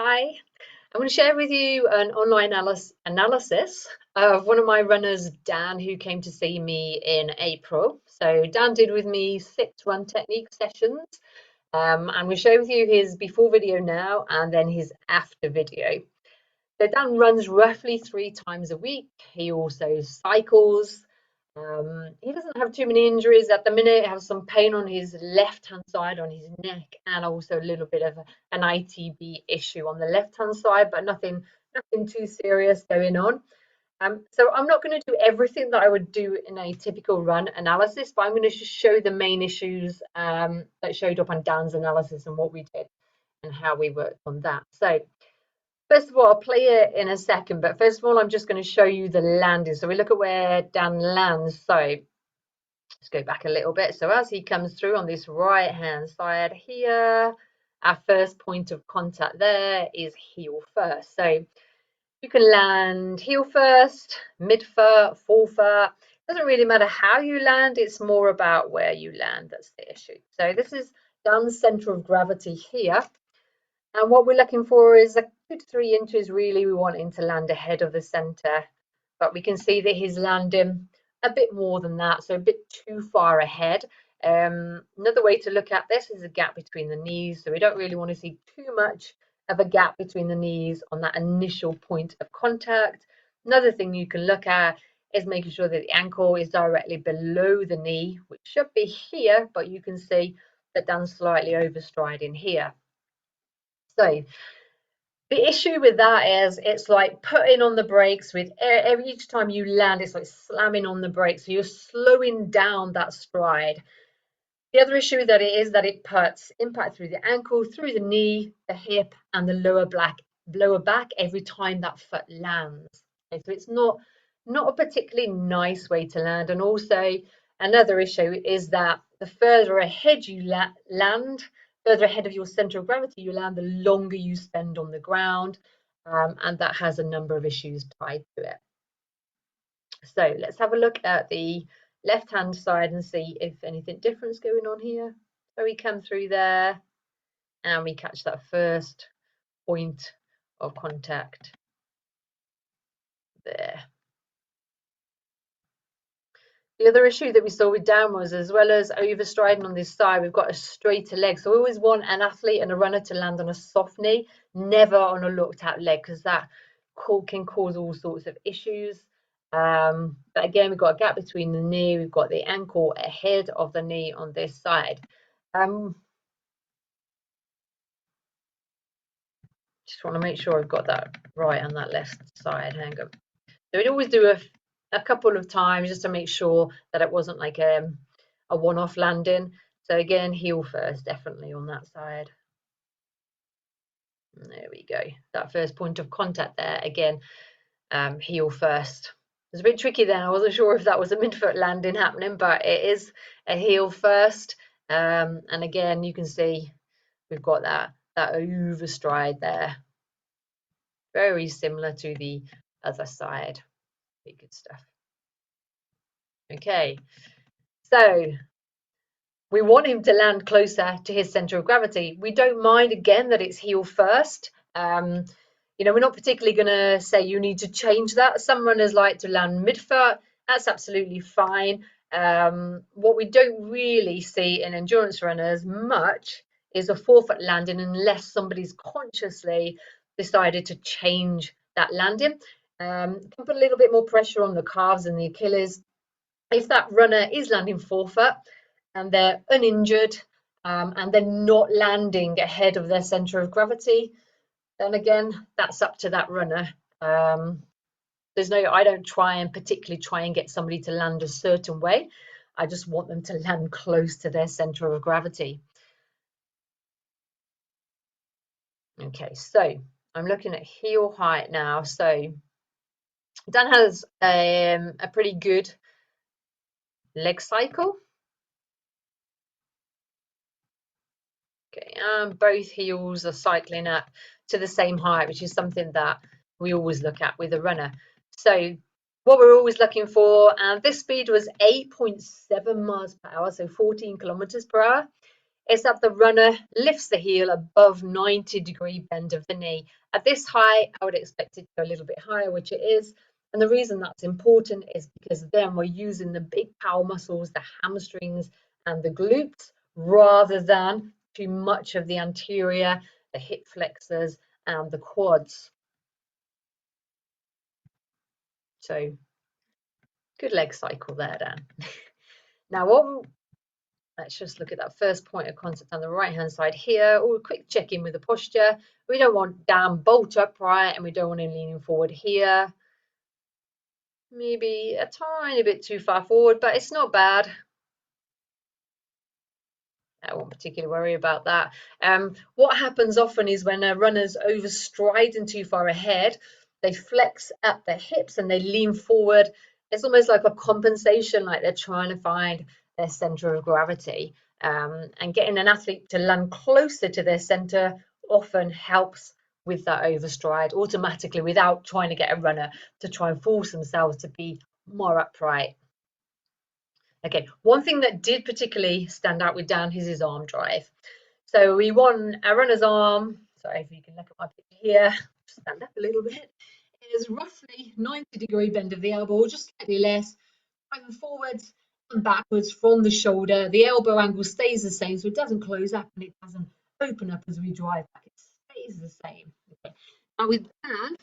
Hi, I'm going to share with you an online analysis of one of my runners, Dan, who came to see me in April. So Dan did with me 6 run technique sessions. And we'll share with you his before video now and then his after video. So Dan runs roughly 3 times a week. He also cycles. He doesn't have too many injuries at the minute. He has some pain on his left-hand side, on his neck, and also a little bit of an ITB issue on the left-hand side, but nothing too serious going on. So I'm not going to do everything that I would do in a typical run analysis, but I'm going to just show the main issues that showed up on Dan's analysis and what we did and how we worked on that. So first of all, I'll play it in a second, but first of all, I'm just going to show you the landing. So we look at where Dan lands. So let's go back a little bit. So as he comes through on this right-hand side here, our first point of contact there is heel first. So you can land heel first, mid-foot, forefoot. Doesn't really matter how you land, it's more about where you land. That's the issue. So this is Dan's center of gravity here. And what we're looking for is a 2 to 3 inches, really. We want him to land ahead of the center. But we can see that he's landing a bit more than that, so a bit too far ahead. Another way to look at this is a gap between the knees. So we don't really want to see too much of a gap between the knees on that initial point of contact. Another thing you can look at is making sure that the ankle is directly below the knee, which should be here, but you can see that Dan's slightly overstriding here. So the issue with that is it's like putting on the brakes with each time you land, it's like slamming on the brakes. So you're slowing down that stride. The other issue that it is that it puts impact through the ankle, through the knee, the hip, and the lower back every time that foot lands. Okay, so it's not a particularly nice way to land. And also another issue is that the further ahead you land, further ahead of your center of gravity you land, the longer you spend on the ground, and that has a number of issues tied to it. So let's have a look at the left-hand side and see if anything different's going on here. So we come through there and we catch that first point of contact there. The other issue that we saw with Dan was, as well as overstriding on this side, we've got a straighter leg. So we always want an athlete and a runner to land on a soft knee, never on a looked out leg, because that can cause all sorts of issues. But again, we've got a gap between the knee, we've got the ankle ahead of the knee on this side. Just want to make sure I've got that right on that left side. Hang on. So we'd always do a couple of times just to make sure that it wasn't like a one-off landing. So again, heel first, definitely on that side. And there we go. That first point of contact there, again, heel first. It was a bit tricky then. I wasn't sure if that was a mid-foot landing happening, but it is a heel first. And again, you can see we've got that overstride there. Very similar to the other side. Pretty good stuff. Okay, so we want him to land closer to his center of gravity. We don't mind, again, that it's heel first. You know, we're not particularly going to say you need to change that. Some runners like to land mid-foot. That's absolutely fine. What we don't really see in endurance runners much is a forefoot landing unless somebody's consciously decided to change that landing. Can put a little bit more pressure on the calves and the Achilles. If that runner is landing forefoot and they're uninjured and they're not landing ahead of their center of gravity, then again, that's up to that runner. I don't particularly try and get somebody to land a certain way. I just want them to land close to their center of gravity. Okay, so I'm looking at heel height now. So Dan has a pretty good leg cycle. Okay, and both heels are cycling up to the same height, which is something that we always look at with a runner. So what we're always looking for, and this speed was 8.7 miles per hour, so 14 kilometers per hour. is that the runner lifts the heel above 90-degree bend of the knee. At this height, I would expect it to go a little bit higher, which it is. And the reason that's important is because then we're using the big power muscles, the hamstrings and the glutes, rather than too much of the anterior, the hip flexors and the quads. So good leg cycle there, Dan. Now, let's just look at that first point of contact on the right hand side here. Oh, a quick check in with the posture. We don't want Dan bolt upright and we don't want him leaning forward here. Maybe a tiny bit too far forward, but it's not bad. I won't particularly worry about that. What happens often is when a runner's overstriding too far ahead, they flex at the hips and they lean forward. It's almost like a compensation, like they're trying to find their center of gravity. And getting an athlete to land closer to their center often helps with that overstride automatically without trying to get a runner to try and force themselves to be more upright. Okay, one thing that did particularly stand out with Dan is his arm drive. So we want a runner's arm, sorry if you can look at my picture here, stand up a little bit, is roughly 90-degree bend of the elbow, just slightly less, going forwards and backwards from the shoulder. The elbow angle stays the same, so it doesn't close up and it doesn't open up as we drive back. It stays the same. Okay. And with Dan,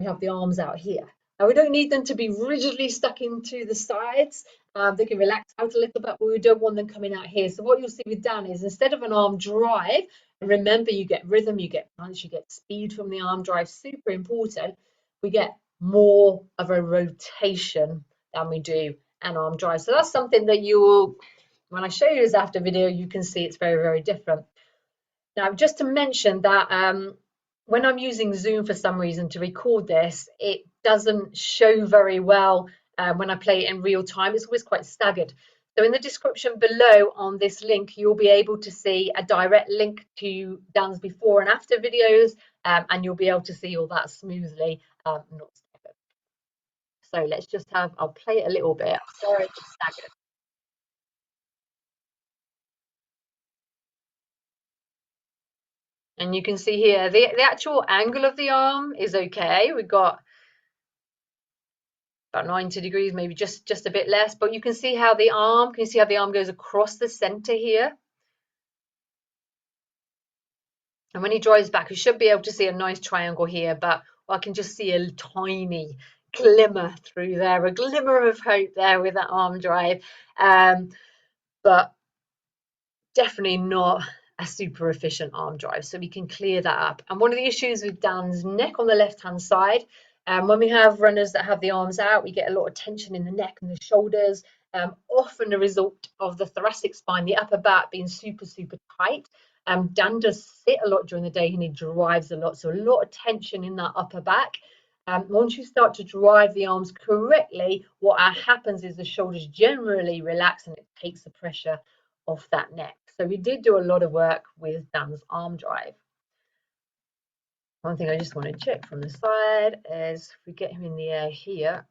we have the arms out here. Now we don't need them to be rigidly stuck into the sides. They can relax out a little bit, but we don't want them coming out here. So what you'll see with Dan is instead of an arm drive, and remember you get rhythm, you get punch, you get speed from the arm drive, super important. We get more of a rotation than we do an arm drive. So that's something that you will, when I show you this after video, you can see it's very, very different. Now, just to mention that when I'm using Zoom for some reason to record this, it doesn't show very well when I play it in real time. It's always quite staggered. So in the description below on this link, you'll be able to see a direct link to Dan's before and after videos, and you'll be able to see all that smoothly, not staggered. So let's just have, I'll play it a little bit. Sorry, it's staggered. And you can see here, the actual angle of the arm is okay. We've got about 90 degrees, maybe just a bit less, but you can see how the arm, can you see how the arm goes across the center here? And when he drives back, you should be able to see a nice triangle here, but I can just see a tiny glimmer through there, a glimmer of hope there with that arm drive. But definitely not a super efficient arm drive, so we can clear that up. And one of the issues with Dan's neck on the left hand side, when we have runners that have the arms out, we get a lot of tension in the neck and the shoulders, often a result of the thoracic spine, the upper back being super tight. Dan does sit a lot during the day and he drives a lot, so a lot of tension in that upper back. Once you start to drive the arms correctly, what happens is the shoulders generally relax and it takes the pressure off that neck. So we did do a lot of work with Dan's arm drive. One thing I just want to check from the side is if we get him in the air here,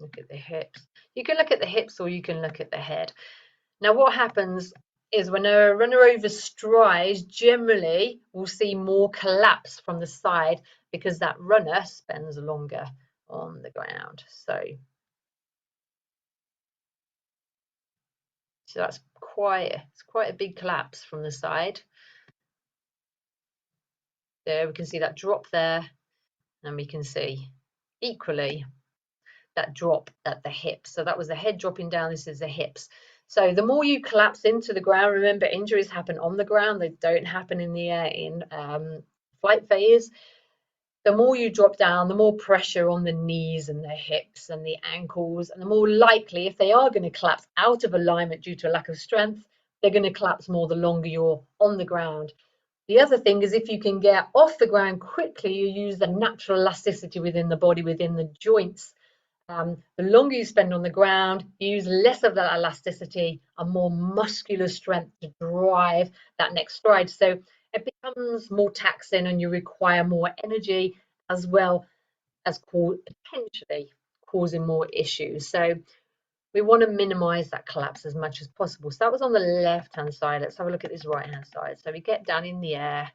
look at the hips. You can look at the hips or you can look at the head. Now what happens is when a runner overstrides, generally we'll see more collapse from the side because that runner spends longer on the ground. So that's quite a big collapse from the side. There we can see that drop there, and we can see equally that drop at the hips. So that was the head dropping down, this is the hips. So the more you collapse into the ground, remember injuries happen on the ground, they don't happen in the air in flight phase. The more you drop down, the more pressure on the knees and the hips and the ankles, and the more likely, if they are going to collapse out of alignment due to a lack of strength, they're going to collapse more the longer you're on the ground. The other thing is if you can get off the ground quickly, you use the natural elasticity within the body, within the joints. The longer you spend on the ground, you use less of that elasticity and more muscular strength to drive that next stride. So it becomes more taxing and you require more energy as well as potentially causing more issues. So we want to minimize that collapse as much as possible. So that was on the left hand side. Let's have a look at this right hand side. So we get down in the air.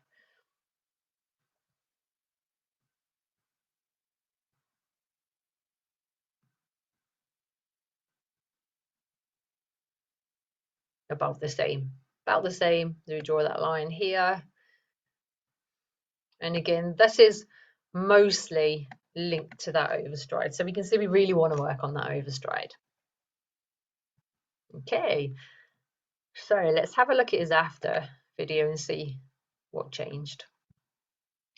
About the same. So we draw that line here. And again, this is mostly linked to that overstride. So we can see we really want to work on that overstride. Okay, so let's have a look at his after video and see what changed.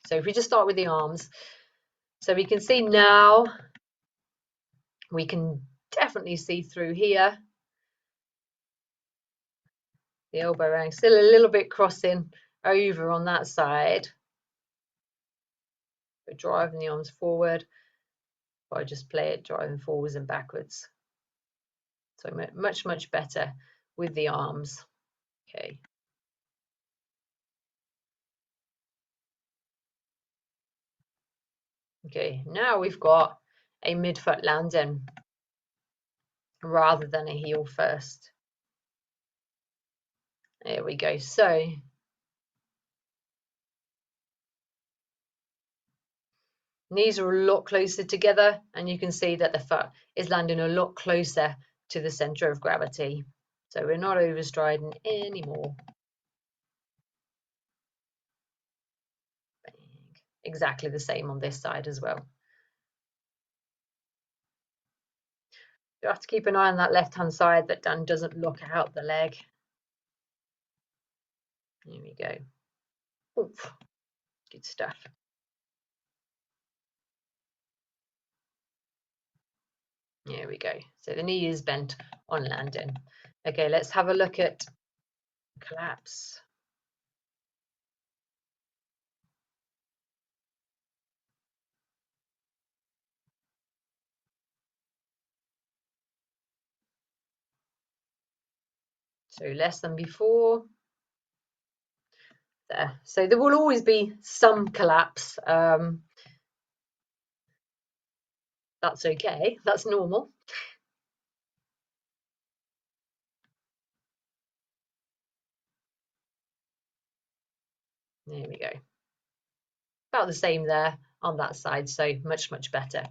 So if we just start with the arms, so we can see now, we can definitely see through here. The elbow round, still a little bit crossing over on that side. But driving the arms forward. I just play it driving forwards and backwards. So much, much better with the arms. Okay. Okay, now we've got a midfoot landing rather than a heel first. There we go. So knees are a lot closer together, and you can see that the foot is landing a lot closer to the center of gravity. So we're not overstriding anymore. Exactly the same on this side as well. You have to keep an eye on that left-hand side that Dan doesn't lock out the leg. Here we go. Oof. Good stuff. Here we go. So the knee is bent on landing. Okay, let's have a look at collapse. So less than before. There. So there will always be some collapse. That's okay. That's normal. There we go. About the same there on that side, so much, much better.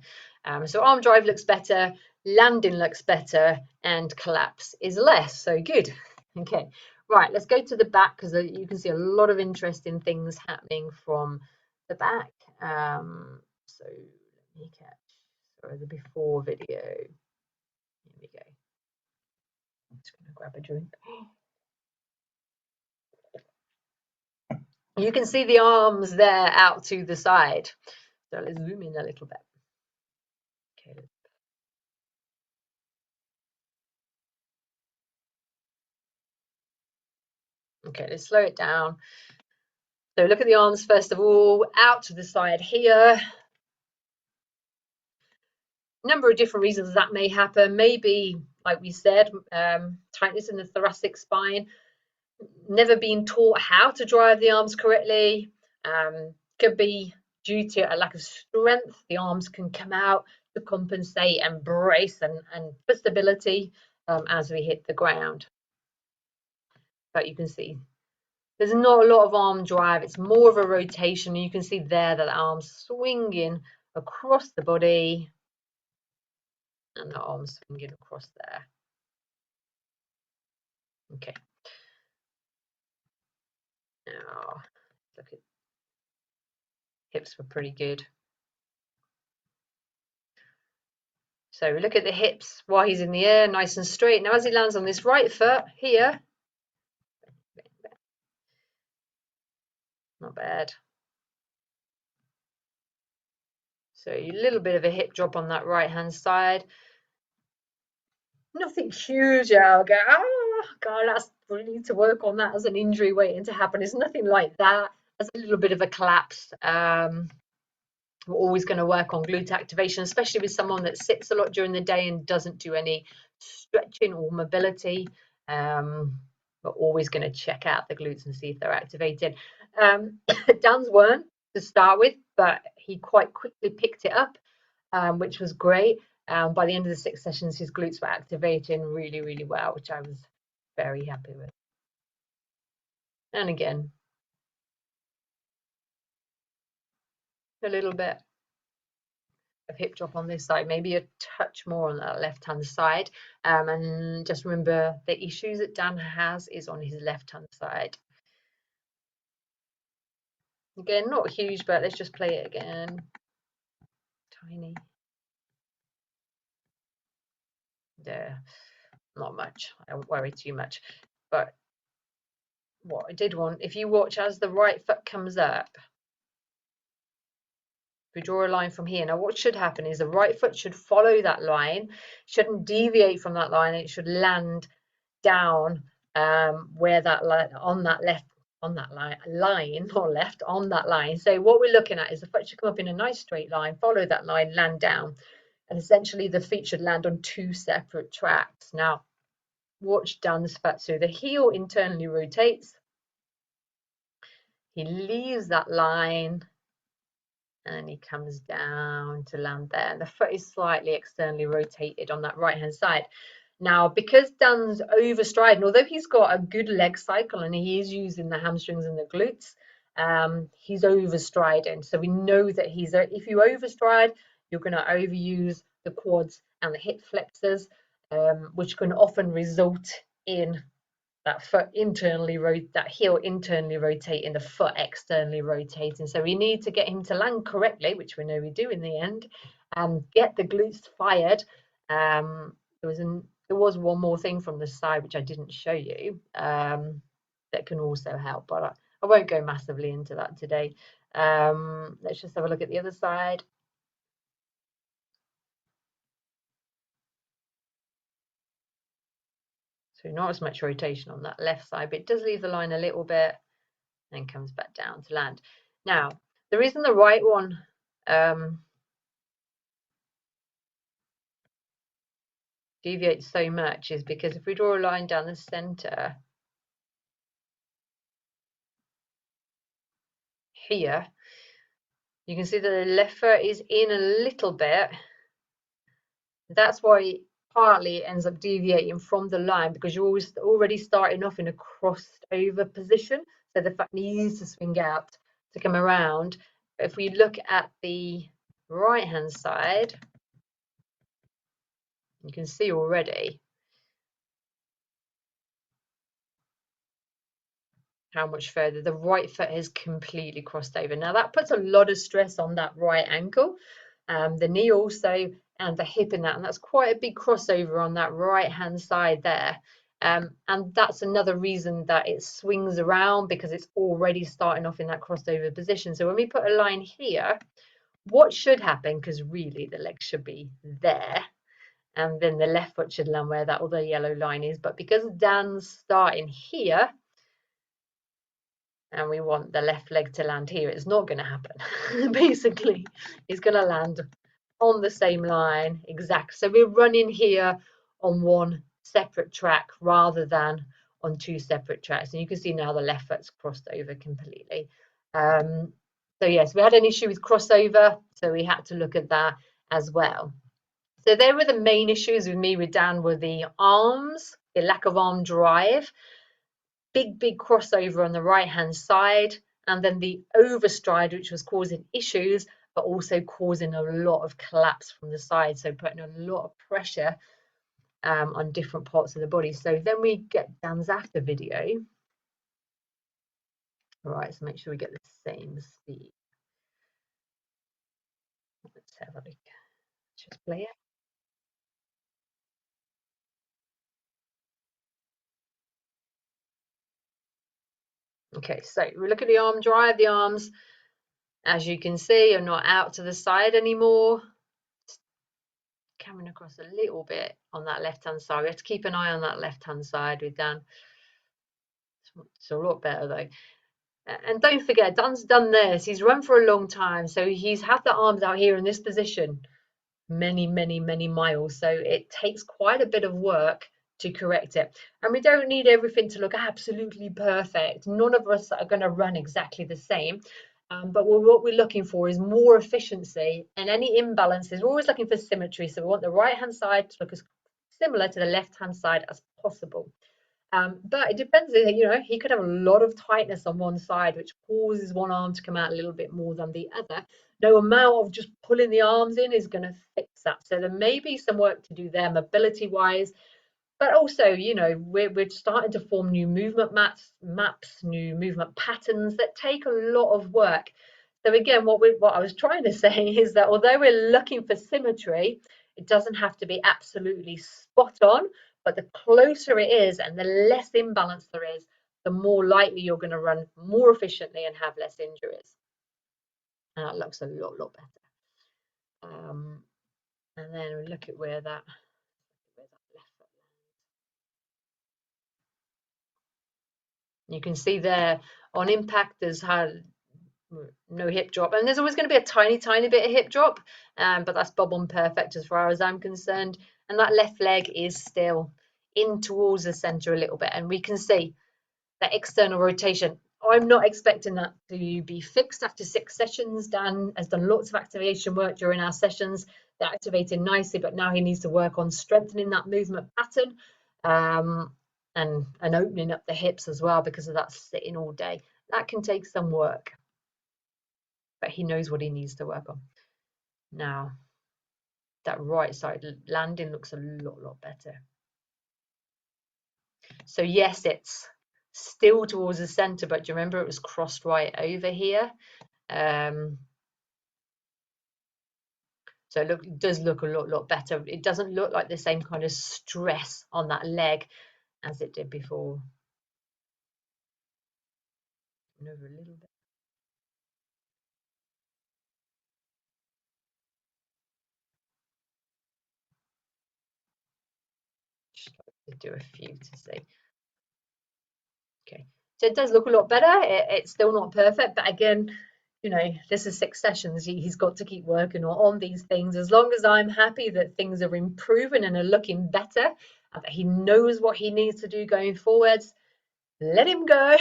So arm drive looks better, landing looks better, and collapse is less, so good. Okay, right, let's go to the back because you can see a lot of interesting things happening from the back. So let me catch the before video. Here we go. I'm just going to grab a drink. You can see the arms there out to the side. So let's zoom in a little bit. Okay. Okay, let's slow it down. So look at the arms first of all, out to the side here. Number of different reasons that may happen. Maybe, like we said, tightness in the thoracic spine, never been taught how to drive the arms correctly. Could be due to a lack of strength. The arms can come out to compensate and brace and for stability as we hit the ground. But you can see there's not a lot of arm drive. It's more of a rotation. You can see there that the arm's swinging across the body and the arms swinging across there. Okay. Now, look at hips were pretty good. So we look at the hips while he's in the air, nice and straight. Now as he lands on this right foot here, not bad. So a little bit of a hip drop on that right hand side. Nothing huge. I'll go, oh God, we need to work on that as an injury waiting to happen. It's nothing like that. There's a little bit of a collapse. We're always going to work on glute activation, especially with someone that sits a lot during the day and doesn't do any stretching or mobility. We're always going to check out the glutes and see if they're activated. Dan's weren't to start with, but he quite quickly picked it up, which was great. By the end of the 6 sessions, his glutes were activating really, really well, which I was very happy with. And again, a little bit of hip drop on this side, maybe a touch more on that left-hand side. And just remember, the issues that Dan has is on his left-hand side. Again, not huge, but let's just play it again. Tiny. There, not much. I don't worry too much. But what I did want, if you watch as the right foot comes up, if we draw a line from here, now what should happen is the right foot should follow that line, shouldn't deviate from that line, and it should land down where that line on that line. So what we're looking at is the foot should come up in a nice straight line, follow that line, land down, and essentially the feet should land on 2 separate tracks. Now watch Dan's foot. So the heel internally rotates, he leaves that line, and he comes down to land there, and the foot is slightly externally rotated on that right hand side. Now, because Dan's overstriding, although he's got a good leg cycle and he is using the hamstrings and the glutes, he's overstriding. So we know that if you overstride, you're going to overuse the quads and the hip flexors, which can often result in that heel internally rotating, the foot externally rotating. So we need to get him to land correctly, which we know we do in the end, and get the glutes fired. There was one more thing from the side which I didn't show you that can also help, but I won't go massively into that today. Let's just have a look at the other side. So not as much rotation on that left side, but it does leave the line a little bit and comes back down to land. Now, the reason the right one deviates so much is because if we draw a line down the center here, you can see that the left foot is in a little bit. That's why partly it ends up deviating from the line, because you're always already starting off in a crossed over position. So the foot needs to swing out to come around. But if we look at the right hand side, you can see already how much further the right foot has completely crossed over. Now that puts a lot of stress on that right ankle, the knee also, and the hip in that, and that's quite a big crossover on that right hand side there. And that's another reason that it swings around, because it's already starting off in that crossover position. So when we put a line here, what should happen, because really the leg should be there, and then the left foot should land where that other yellow line is, but because Dan's starting here and we want the left leg to land here, it's not going to happen. Basically, it's going to land on the same line, exact. So we're running here on 1 separate track rather than on 2 separate tracks. And you can see now the left foot's crossed over completely. So yes, we had an issue with crossover, so we had to look at that as well. So there were the main issues with me with Dan, were the arms, the lack of arm drive, big crossover on the right hand side, and then the overstride, which was causing issues but also causing a lot of collapse from the side, so putting a lot of pressure on different parts of the body. So then we get Dan's after video. All right, so make sure we get the same speed. Let's have a look. Just play it. Okay, so we look at the arm drive. The arms, as you can see, are not out to the side anymore. Coming across a little bit on that left hand side. We have to keep an eye on that left hand side with Dan. It's a lot better though. And don't forget, Dan's done this. He's run for a long time, so he's had the arms out here in this position many miles. So it takes quite a bit of work to correct it. And we don't need everything to look absolutely perfect. None of us are going to run exactly the same. But what we're looking for is more efficiency, and any imbalances, we're always looking for symmetry. So we want the right hand side to look as similar to the left hand side as possible. But it depends, you know, he could have a lot of tightness on one side, which causes one arm to come out a little bit more than the other. No amount of just pulling the arms in is going to fix that. So there may be some work to do there mobility wise. But also, you know, we're starting to form new movement maps, new movement patterns that take a lot of work. So again, what I was trying to say is that although we're looking for symmetry, it doesn't have to be absolutely spot on, but the closer it is and the less imbalance there is, the more likely you're going to run more efficiently and have less injuries. And that looks a lot better. And then we look at where that left foot. You can see there on impact there's had no hip drop, and there's always going to be a tiny bit of hip drop, but that's bob on perfect as far as I'm concerned. And that left leg is still in towards the center a little bit, and we can see that external rotation. I'm not expecting that to be fixed after 6 sessions. Dan has done lots of activation work during our sessions. They're activating nicely, but now he needs to work on strengthening that movement pattern, and opening up the hips as well, because of that sitting all day. That can take some work, but he knows what he needs to work on. Now, that right side landing looks a lot better. So yes, it's still towards the center, but do you remember it was crossed right over here? So it does look a lot better. It doesn't look like the same kind of stress on that leg as it did before. Over a little bit. Just like to do a few to see. Okay, so it does look a lot better. It's still not perfect, but again, you know, this is 6 sessions. He's got to keep working on these things. As long as I'm happy that things are improving and are looking better, and that he knows what he needs to do going forwards, let him go.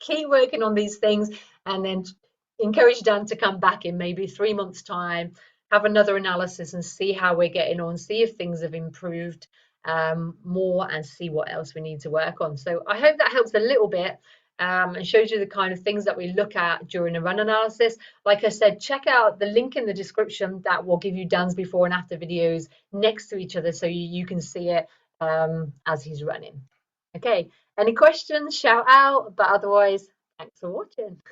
Keep working on these things, and then encourage Dan to come back in maybe 3 months' time, have another analysis and see how we're getting on, see if things have improved more, and see what else we need to work on. So I hope that helps a little bit, and shows you the kind of things that we look at during a run analysis. Like I said, check out the link in the description that will give you Dan's before and after videos next to each other, so you can see it as he's running. Okay, any questions, shout out, but otherwise, thanks for watching.